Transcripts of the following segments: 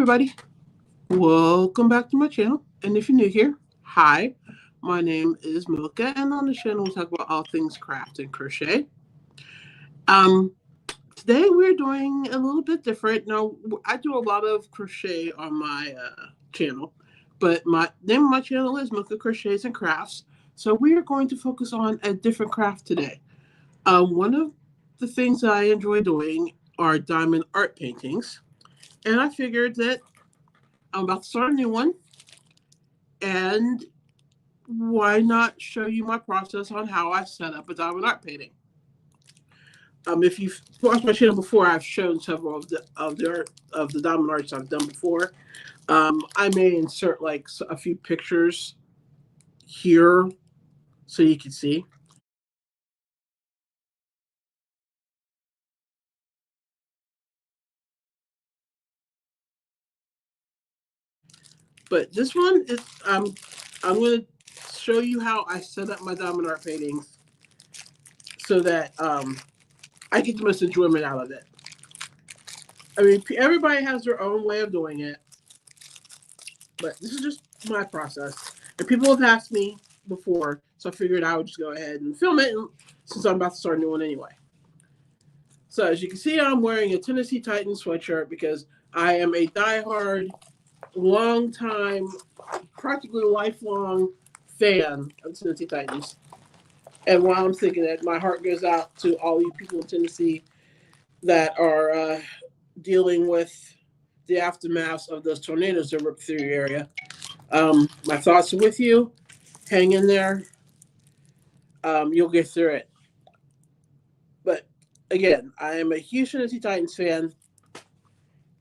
everybody. Welcome back to my channel. And if you're new here, hi. My name is Milka, and on the channel we talk about all things craft and crochet. Um, Today we're doing a little bit different. Now, I do a lot of crochet on my channel, but my name of my channel is Milka Crochets and Crafts. So we are going to focus on a different craft today. One of the things that I enjoy doing are diamond art paintings, and I figured that I'm about to start a new one, and why not show you my process on how I set up a diamond art painting? If you've watched my channel before, I've shown several of the diamond arts I've done before. I may insert like a few pictures here so you can see. But this one is I'm going to show you how I set up my diamond art paintings so that I get the most enjoyment out of it. I mean, everybody has their own way of doing it, but this is just my process. And people have asked me before, so I figured I would just go ahead and film it since I'm about to start a new one anyway. So as you can see, I'm wearing a Tennessee Titans sweatshirt because I am a diehard, long-time, practically lifelong fan of Tennessee Titans. And while I'm thinking that, my heart goes out to all you people in Tennessee that are dealing with the aftermath of those tornadoes that ripped through your area. My thoughts are with you. Hang in there. You'll get through it. But again, I am a huge Tennessee Titans fan,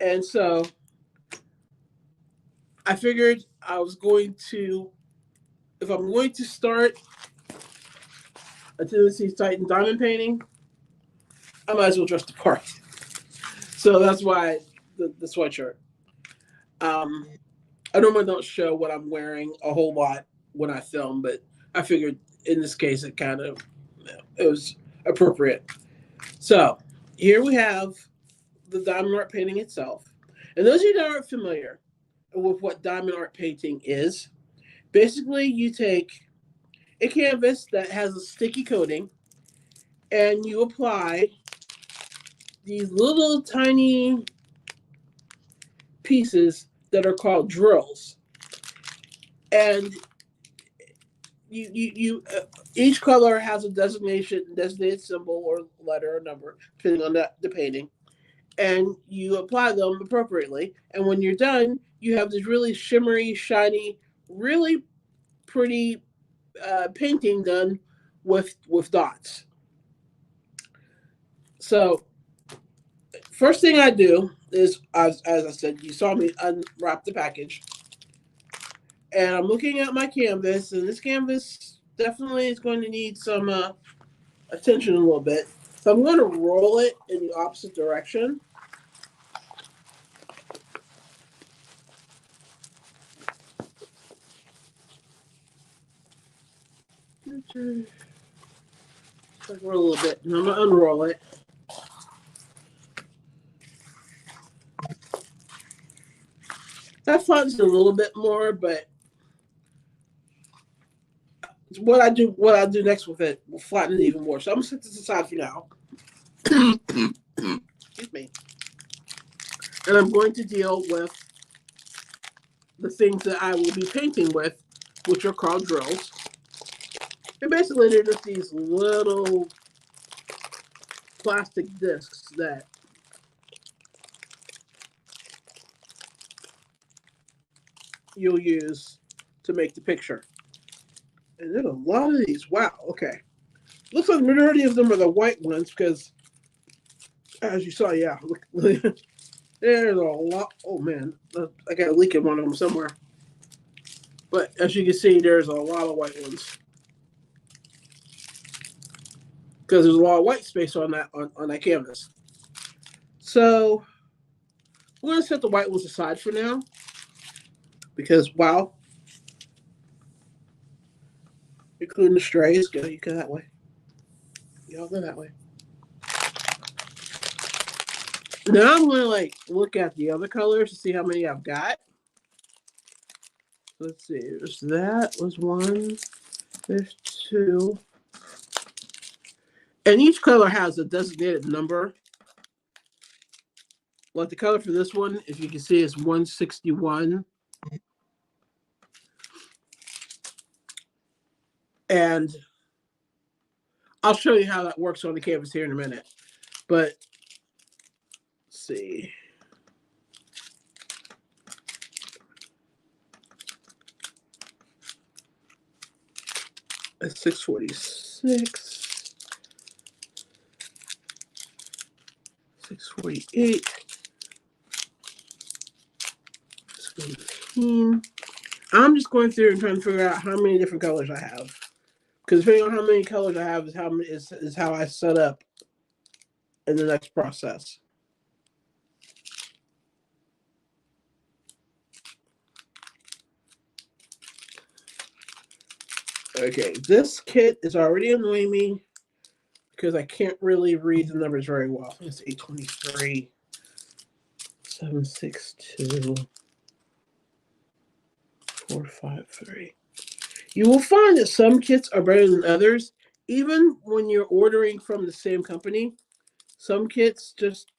and so I figured I was going to, if I'm going to start a Tennessee Titan diamond painting, I might as well dress the part. So that's why the sweatshirt. I normally don't show what I'm wearing a whole lot when I film, but I figured in this case it was appropriate. So here we have the diamond art painting itself. And those of you that aren't familiar with what diamond art painting is, basically you take a canvas that has a sticky coating and you apply these little tiny pieces that are called drills. And each color has a designated symbol or letter or number, depending on the painting, and you apply them appropriately. And when you're done, you have this really shimmery, shiny, really pretty painting done with dots. So first thing I do is, as I said, you saw me unwrap the package, and I'm looking at my canvas, and this canvas definitely is going to need some attention a little bit. So I'm going to roll it in the opposite direction. Like roll a little bit, and I'm going to unroll it. That flattens it a little bit more, but what I do next with it will flatten it even more. So I'm gonna set this aside for now. Excuse me. And I'm going to deal with the things that I will be painting with, which are called drills. And basically they're just these little plastic discs that you'll use to make the picture. And there's a lot of these. Wow, okay. Looks like the majority of them are the white ones because, as you saw, yeah, there's a lot. Oh man, I got a leak in one of them somewhere. But as you can see, there's a lot of white ones because there's a lot of white space on that canvas. So we're gonna set the white ones aside for now because wow, including the strays. You go that way. Y'all go that way. Now I'm gonna like look at the other colors to see how many I've got. Let's see. There's that was one. There's two. And each color has a designated number. Like the color for this one, if you can see, is 161. And I'll show you how that works on the canvas here in a minute. But let's see. That's 646. 648. 618. I'm just going through and trying to figure out how many different colors I have. Because depending on how many colors I have is how I set up in the next process. Okay, this kit is already annoying me because I can't really read the numbers very well. It's 823, 762, 453. You will find that some kits are better than others, even when you're ordering from the same company. Some kits just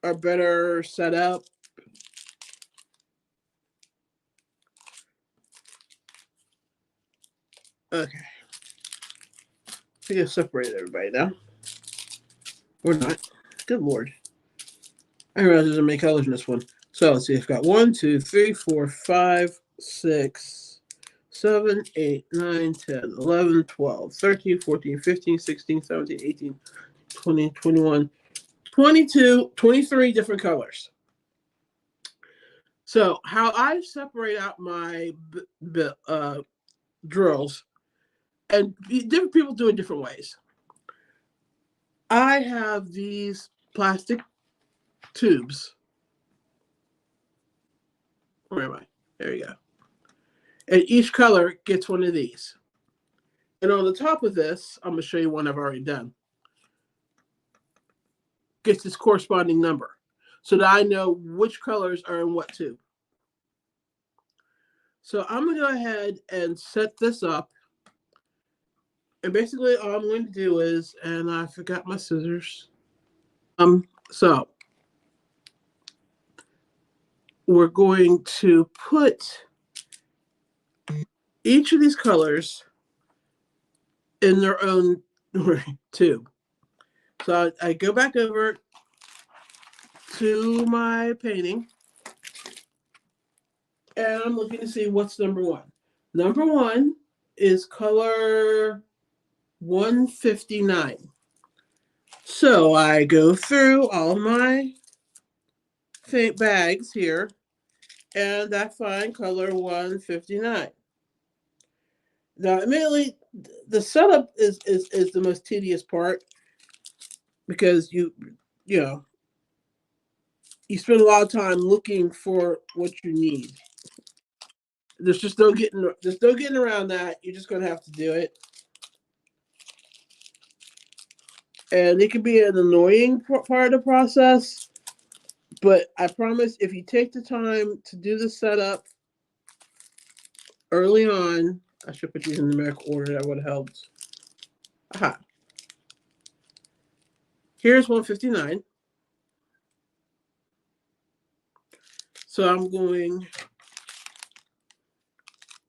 are better set up. Okay. I think I've separated everybody now. Or not. Good lord. I realize there's many colors in this one. So let's see. I've got 1, 2, 3, 4, 5, 6, 7, 8, 9, 10, 11, 12, 13, 14, 15, 16, 17, 18, 20, 21, 22, 23 different colors. So how I separate out my drills, and different people do it different ways. I have these plastic tubes. Where am I? There you go. And each color gets one of these. And on the top of this, I'm going to show you one I've already done. Gets this corresponding number so that I know which colors are in what tube. So I'm going to go ahead and set this up. And basically all I'm going to do is, and I forgot my scissors. So we're going to put each of these colors in their own tube. So I go back over to my painting and I'm looking to see what's number one. Number one is color 159. So I go through all my bags here and I find color 159. Now, admittedly, the setup is the most tedious part because you spend a lot of time looking for what you need. There's just no getting around that. You're just gonna have to do it, and it can be an annoying part of the process. But I promise, if you take the time to do the setup early on, I should put these in numerical order. That would have helped. Aha. Here's 159. So I'm going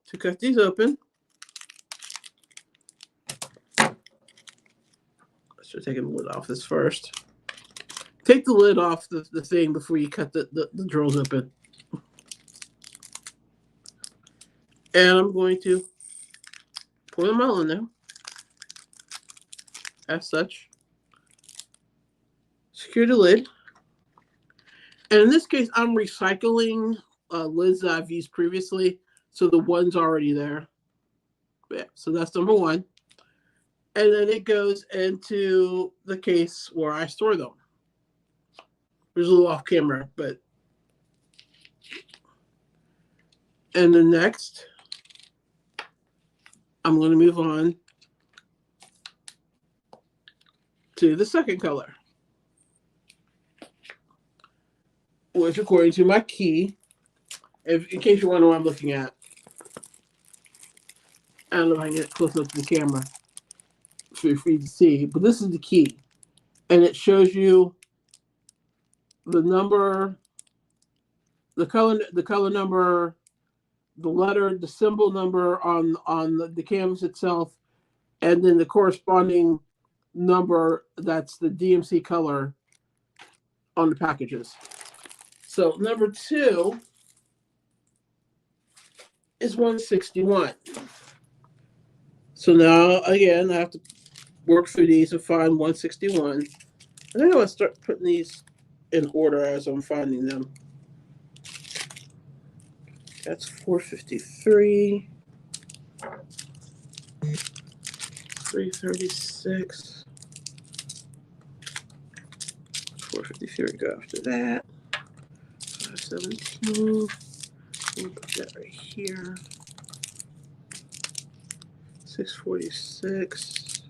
to cut these open. Should take the lid off this first. Take the lid off the thing before you cut the drills open. And I'm going to pour them all in there. As such. Secure the lid. And in this case, I'm recycling lids that I've used previously. So the one's already there. Yeah, so that's number one. And then it goes into the case where I store them. There's a little off camera, but. And then next, I'm going to move on to the second color. which according to my key, in case you wonder what I'm looking at, I don't know if I can get close enough to the camera for you to see, but this is the key. And it shows you the number, the color number, the letter, the symbol number on the canvas itself, and then the corresponding number that's the DMC color on the packages. So number 2 is 161. So now again, I have to work through these and find 161. I think I'm gonna start putting these in order as I'm finding them. That's 453, 336, 453 go after that. 517. We'll put that right here. 646,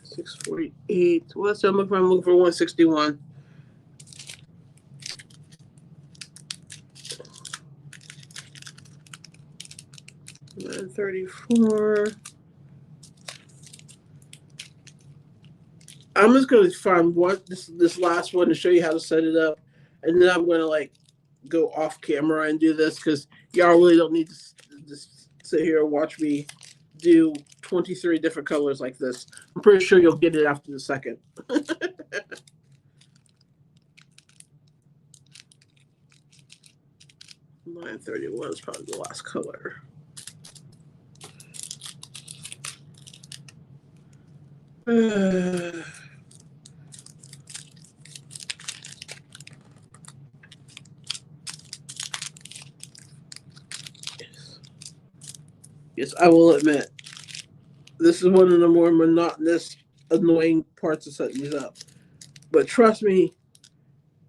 648. What's that? I'm looking for 161. 934. I'm just gonna find this last one to show you how to set it up, and then I'm gonna like go off camera and do this because y'all really don't need to just sit here and watch me do 23 different colors like this. I'm pretty sure you'll get it after the second. 931 is probably the last color. Yes, I will admit, this is one of the more monotonous, annoying parts of setting these up. But trust me,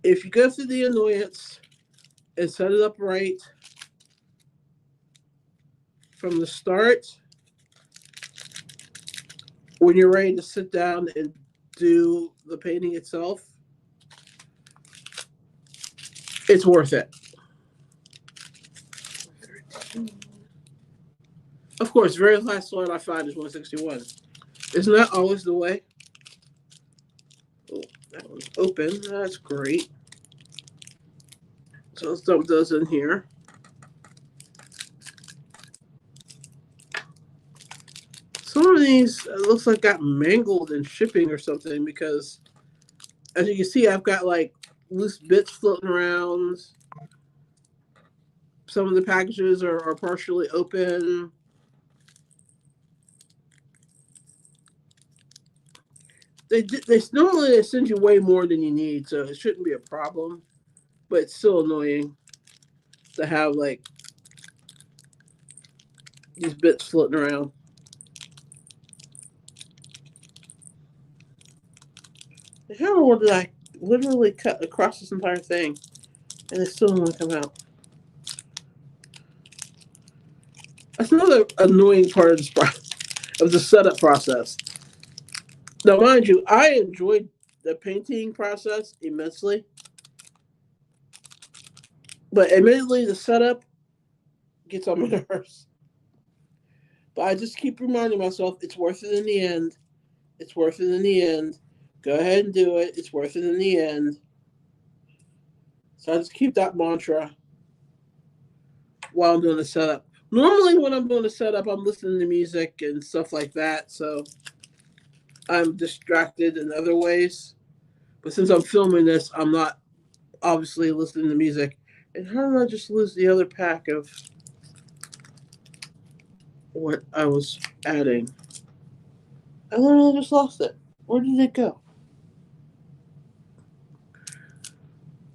if you go through the annoyance and set it up right from the start, when you're ready to sit down and do the painting itself, it's worth it. Of course, very last one I find is 161. Isn't that always the way? Oh, that one's open. That's great. So let's dump those in here. Some of these looks like got mangled in shipping or something because, as you can see, I've got like loose bits floating around. Some of the packages are partially open. They normally send you way more than you need, so it shouldn't be a problem. But it's still annoying to have like these bits floating around. The hammer did I literally cut across this entire thing, and it still didn't want to come out. That's another annoying part of the setup process. Now, mind you, I enjoyed the painting process immensely, but admittedly, the setup gets on my nerves. But I just keep reminding myself it's worth it in the end. It's worth it in the end. Go ahead and do it. It's worth it in the end. So I just keep that mantra while I'm doing the setup. Normally, when I'm doing the setup, I'm listening to music and stuff like that. So I'm distracted in other ways. But since I'm filming this, I'm not obviously listening to music. And how did I just lose the other pack of what I was adding? I literally just lost it. Where did it go?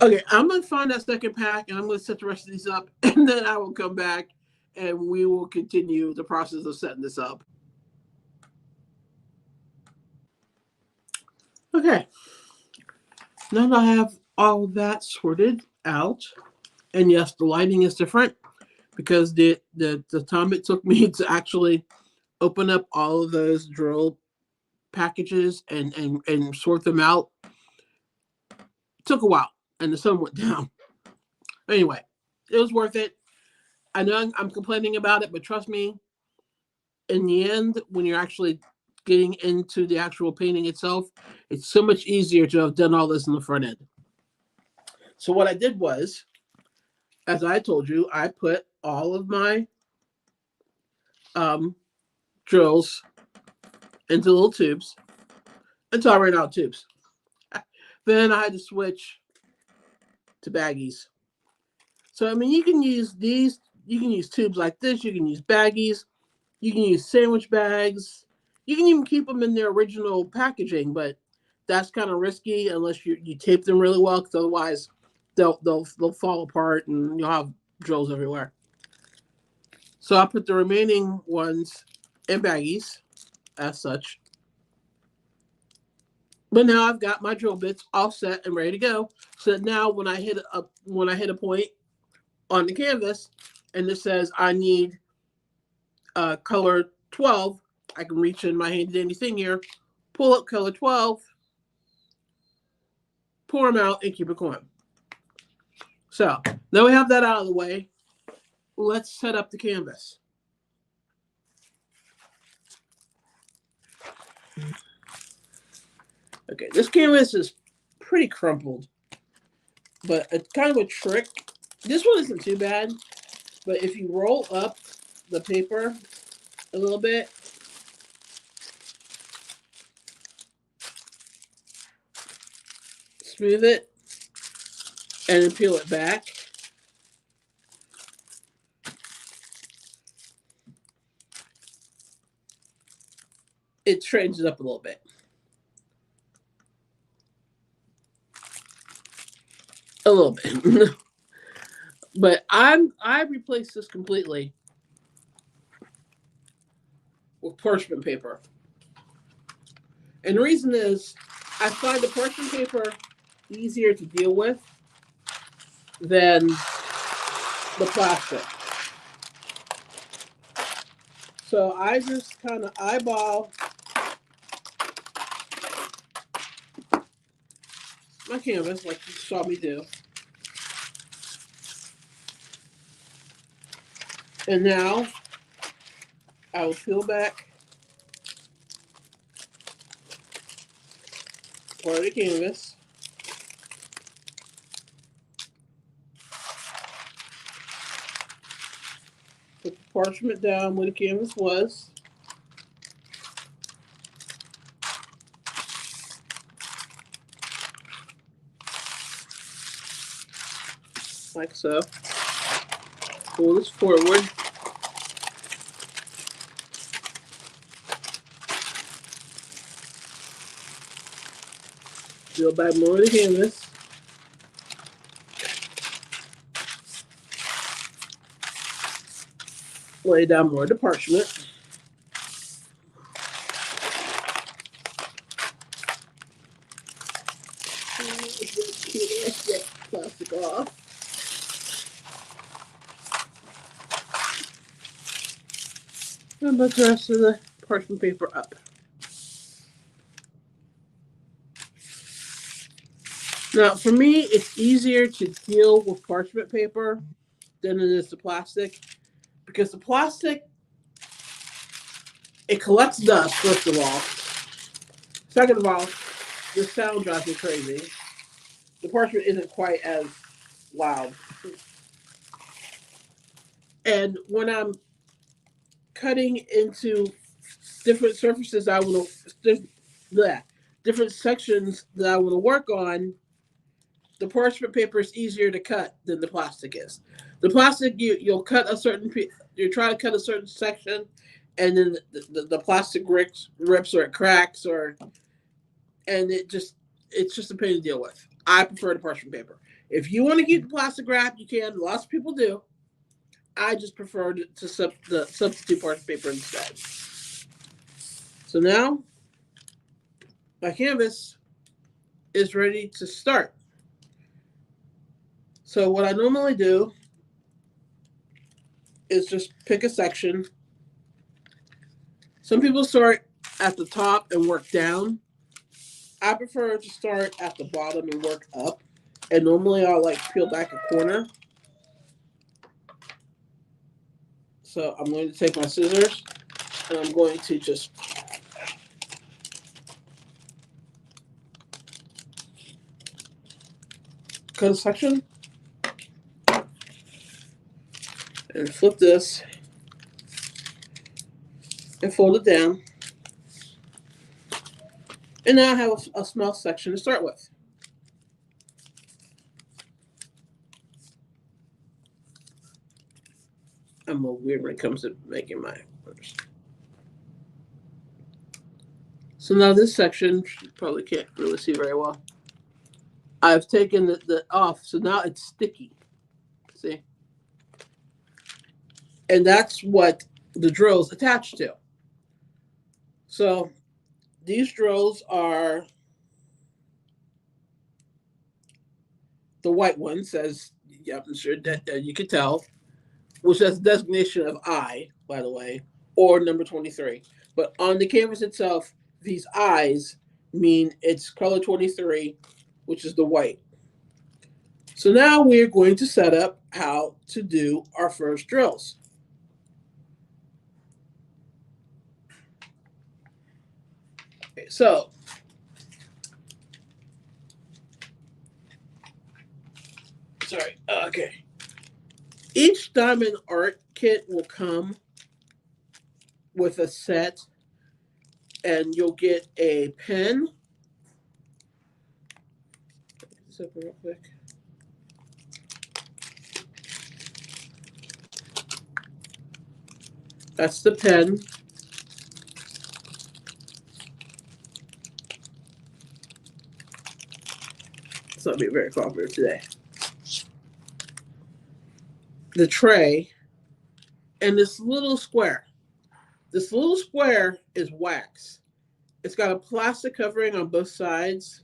Okay, I'm going to find that second pack and I'm going to set the rest of these up. And then I will come back and we will continue the process of setting this up. Okay. Now that I have all that sorted out, and yes, the lighting is different because the time it took me to actually open up all of those drill packages and sort them out took a while, and the sun went down. Anyway, it was worth it. I know I'm complaining about it, but trust me, in the end, when you're actually getting into the actual painting itself, it's so much easier to have done all this in the front end. So what I did was, as I told you, I put all of my um, drills into little tubes until I ran out of tubes. Then I had to switch to baggies. So I mean, you can use these. You can use tubes like this. You can use baggies. You can use sandwich bags. You can even keep them in their original packaging, but that's kind of risky unless you tape them really well, because otherwise they'll fall apart and you'll have drills everywhere. So I put the remaining ones in baggies as such. But now I've got my drill bits all set and ready to go. So that now when I hit a point on the canvas and it says I need color 12, I can reach in my handy dandy thing here, pull up color 12, pour them out, and keep it going. So now we have that out of the way. Let's set up the canvas. Okay, this canvas is pretty crumpled, but it's kind of a trick. This one isn't too bad, but if you roll up the paper a little bit, smooth it, and then peel it back, it straightens it up a little bit. A little bit. But I replaced this completely with parchment paper. And the reason is I find the parchment paper easier to deal with than the plastic. So I just kind of eyeball my canvas like you saw me do. And now I will peel back part of the canvas. Put the parchment down where the canvas was. Like so. Pull this forward. Peel back more of the canvas. Lay down more of the parchment. Get plastic off. And put the rest of the parchment paper up. Now, for me, it's easier to deal with parchment paper than it is the plastic, because the plastic, it collects dust, first of all. Second of all, the sound drives me crazy. The parchment isn't quite as loud. And when I'm cutting into different surfaces I want to, different sections that I want to work on, the parchment paper is easier to cut than the plastic is. The plastic, you'll cut a certain, you try to cut a certain section, and then the plastic rips or it cracks, and it's just a pain to deal with. I prefer the parchment paper. If you want to keep the plastic wrap, you can. Lots of people do. I just prefer to substitute parchment paper instead. So now my canvas is ready to start. So what I normally do is just pick a section. Some people start at the top and work down. I prefer to start at the bottom and work up. And normally I'll like peel back a corner So I'm going to take my scissors and I'm going to just cut a section and flip this and fold it down. And now I have a small section to start with. I'm a little weird when it comes to making my orders. So now this section, you probably can't really see very well. I've taken the off, so now it's sticky. See? And that's what the drill's attached to. So these drills are the white one says, yeah, I'm sure that you can tell, which has designation of I, by the way, or number 23. But on the canvas itself, these I's mean it's color 23, which is the white. So now we're going to set up how to do our first drills. Okay, so sorry. Okay. Each diamond art kit will come with a set, and you'll get a pen. This open real quick. That's the pen. It's not being very cooperative today. The tray, and this little square. This little square is wax. It's got a plastic covering on both sides.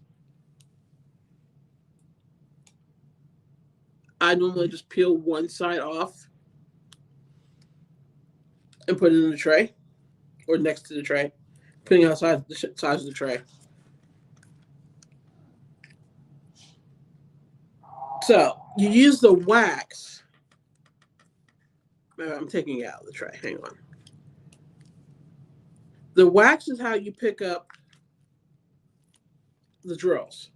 I normally just peel one side off and put it in the tray or next to the tray, depending on the size of the tray. So you use the wax. I'm taking it out of the tray. Hang on. The wax is how you pick up the drills.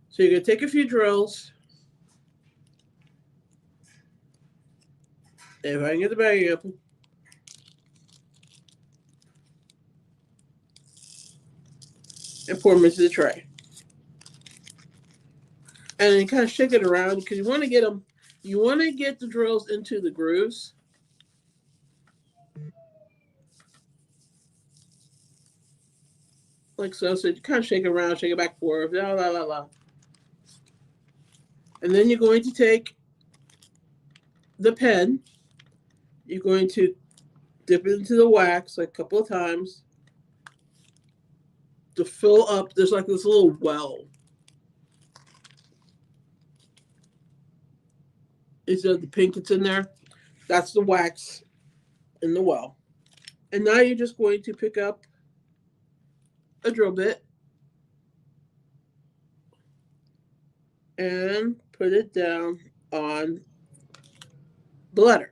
So you're going to take a few drills. If I can get the bag open. And pour them into the tray. And then kind of shake it around because you want to get the drills into the grooves. Like so. So you kind of shake it around, shake it back and forth, la la la la. And then you're going to take the pen. You're going to dip it into the wax like a couple of times to fill up. There's like this little well. Instead of the pink that's in there, that's the wax in the well. And now you're just going to pick up a drill bit and put it down on the letter.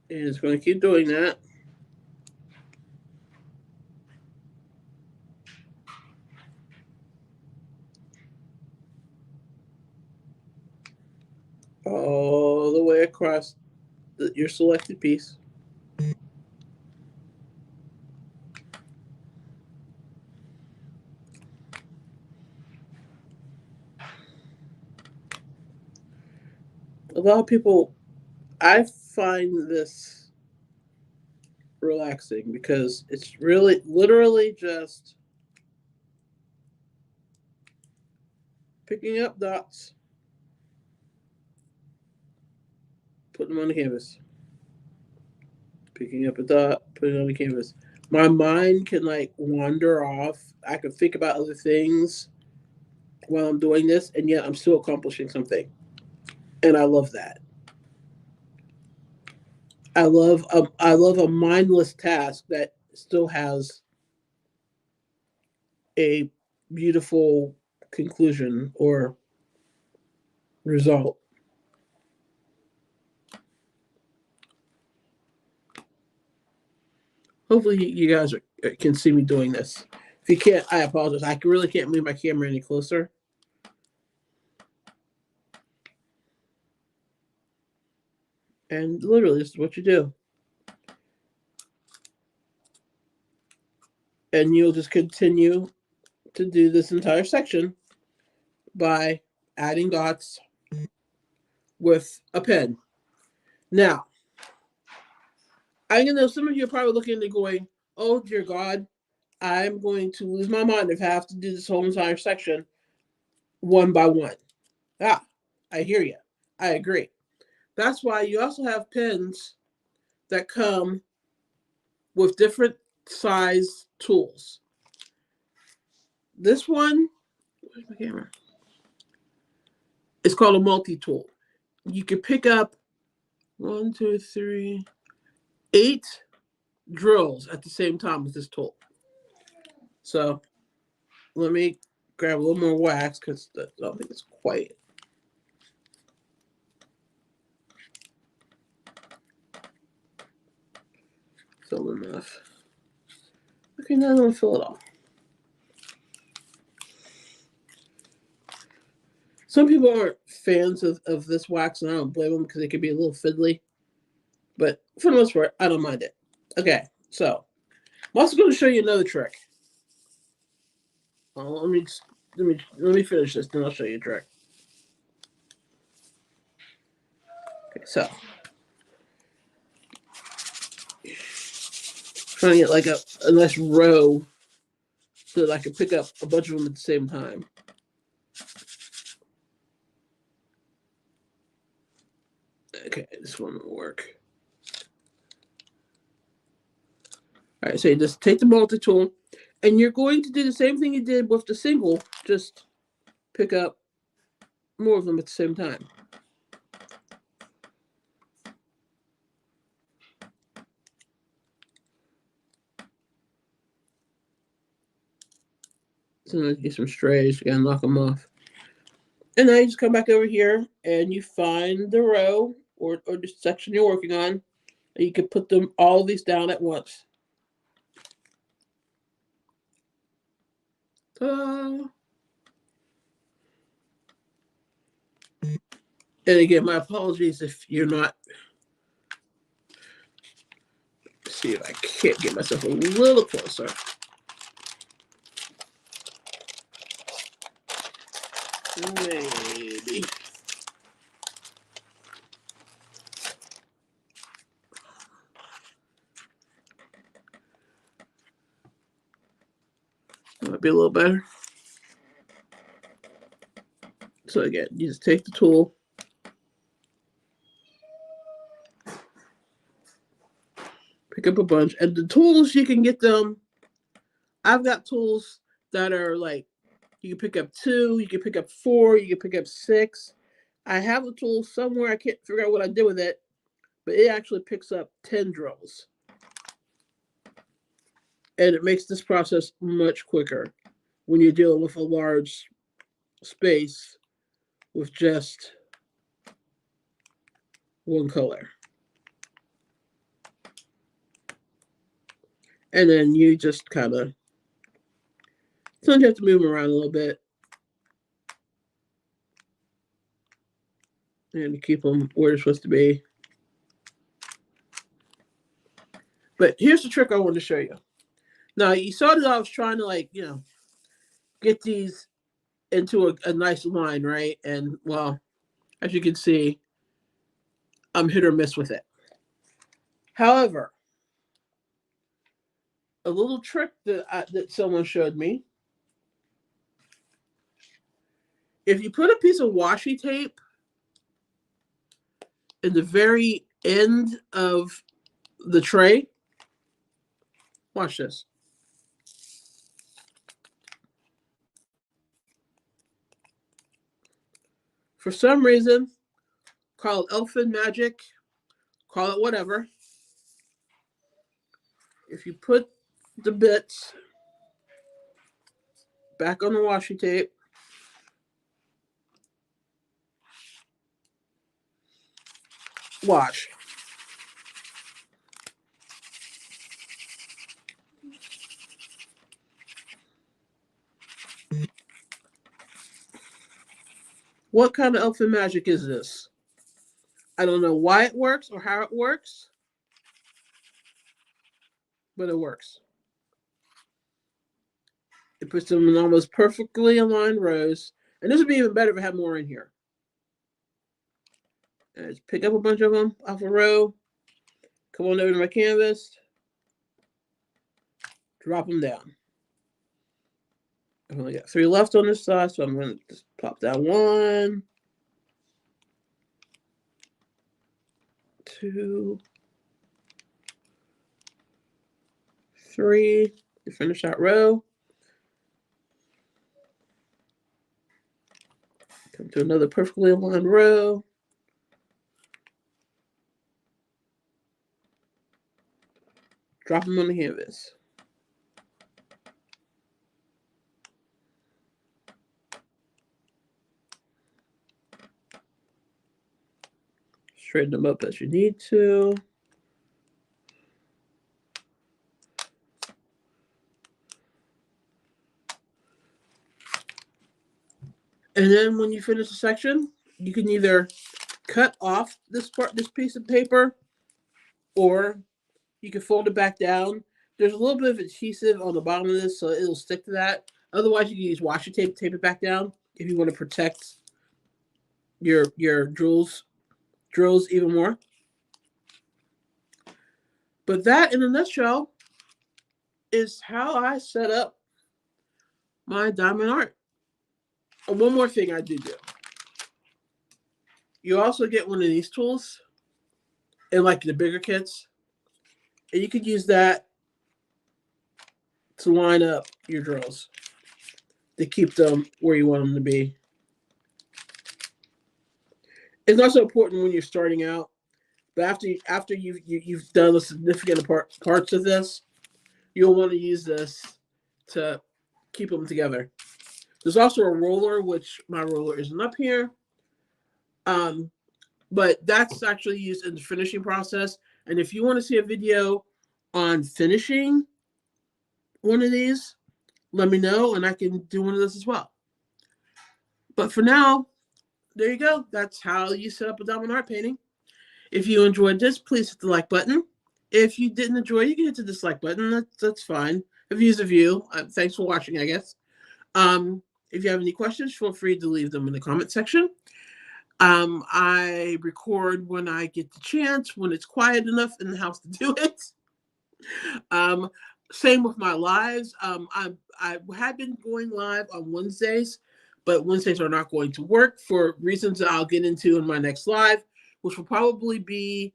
And it's going to keep doing that. All the way across your selected piece. A lot of people, I find this relaxing because it's really literally just picking up dots, putting them on the canvas, picking up a dot, putting it on the canvas. My mind can like wander off. I can think about other things while I'm doing this, and yet I'm still accomplishing something. And I love that. I love a mindless task that still has a beautiful conclusion or result. Hopefully you guys can see me doing this. If you can't, I apologize. I really can't move my camera any closer. And literally, this is what you do. And you'll just continue to do this entire section by adding dots with a pen. Now, I know some of you are probably looking and going, oh, dear God, I'm going to lose my mind if I have to do this whole entire section one by one. Ah, I hear you. I agree. That's why you also have pens that come with different size tools. This one, where's my camera? It's called a multi-tool. You can pick up 1, 2, 3, 8 drills at the same time with this tool. So let me grab a little more wax because I don't think it's quite. Filled enough. Okay, now I'm going to fill it all. Some people aren't fans of this wax, and I don't blame them because it can be a little fiddly. But for the most part, I don't mind it. Okay, so I'm also going to show you another trick. Let me finish this, then I'll show you a trick. Okay, so trying to get like a nice row so that I can pick up a bunch of them at the same time. Okay, this one will work. All right, so you just take the multi-tool, and you're going to do the same thing you did with the single, just pick up more of them at the same time. Sometimes you get some strays, you gotta knock them off. And now you just come back over here and you find the row or the section you're working on, and you can put them all of these down at once. And again, my apologies if you're not. Let's see if I can't get myself a little closer. Maybe. Might be a little better. So again, you just take the tool, pick up a bunch, and the tools you can get them. I've got tools that are like you can pick up 2, you can pick up 4, you can pick up 6. I have a tool somewhere, I can't figure out what I did with it, but it actually picks up 10 drills. And it makes this process much quicker when you're dealing with a large space with just one color. And then you just kind of, sometimes you have to move them around a little bit and keep them where they're supposed to be. But here's the trick I wanted to show you. Now, you saw that I was trying to, get these into a nice line, right? And, well, as you can see, I'm hit or miss with it. However, a little trick that someone showed me, if you put a piece of washi tape in the very end of the tray, watch this. For some reason, call it elfin magic, call it whatever. If you put the bits back on the washi tape. Wash. What kind of elfin magic is this? I don't know why it works or how it works, but it works. It puts them in almost perfectly aligned rows. And this would be even better if I had more in here. And just pick up a bunch of them off a row. Come on over to my canvas. Drop them down. I've only got 3 left on this side, so I'm going to just pop down 1, 2, 3 to finish that row. Come to another perfectly aligned row. Drop them on the canvas. Straighten them up as you need to. And then when you finish the section, you can either cut off this piece of paper, or you can fold it back down. There's a little bit of adhesive on the bottom of this, so it'll stick to that. Otherwise, you can use washi tape to tape it back down if you want to protect your drills even more. But that, in a nutshell, is how I set up my diamond art. And one more thing I do. You also get one of these tools in like the bigger kits. And you could use that to line up your drills to keep them where you want them to be. It's also important when you're starting out, but after you've done the significant parts of this, you'll want to use this to keep them together. There's also a roller, which my roller isn't up here, but that's actually used in the finishing process. And if you want to see a video on finishing one of these, let me know and I can do one of those as well. But for now, there you go. That's how you set up a diamond art painting. If you enjoyed this, please hit the like button. If you didn't enjoy it, you can hit the dislike button. That's fine. A view's a view. Thanks for watching, I guess. If you have any questions, feel free to leave them in the comment section. I record when I get the chance, when it's quiet enough in the house to do it. Same with my lives. I have been going live on Wednesdays, but Wednesdays are not going to work for reasons that I'll get into in my next live, which will probably be,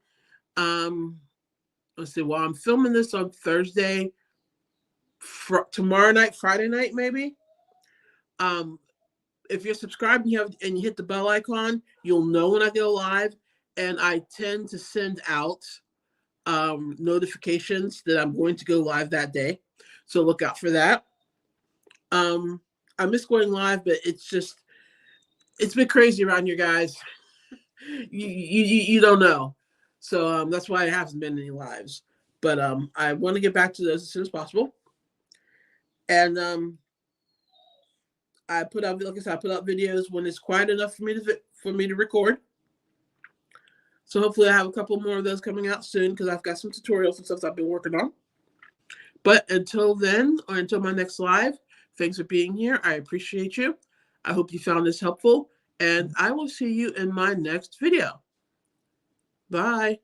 let's see, while I'm filming this on Thursday, tomorrow night, Friday night, maybe. If you're subscribed and you hit the bell icon, you'll know when I go live, and I tend to send out notifications that I'm going to go live that day, so look out for that. I miss going live, but it's been crazy around here, guys. you don't know, so that's why it hasn't been any lives, but I want to get back to those as soon as possible. And I put out, like I said, I put out videos when it's quiet enough for me to record. So hopefully I have a couple more of those coming out soon, because I've got some tutorials and stuff I've been working on. But until then, or until my next live, thanks for being here. I appreciate you. I hope you found this helpful, and I will see you in my next video. Bye.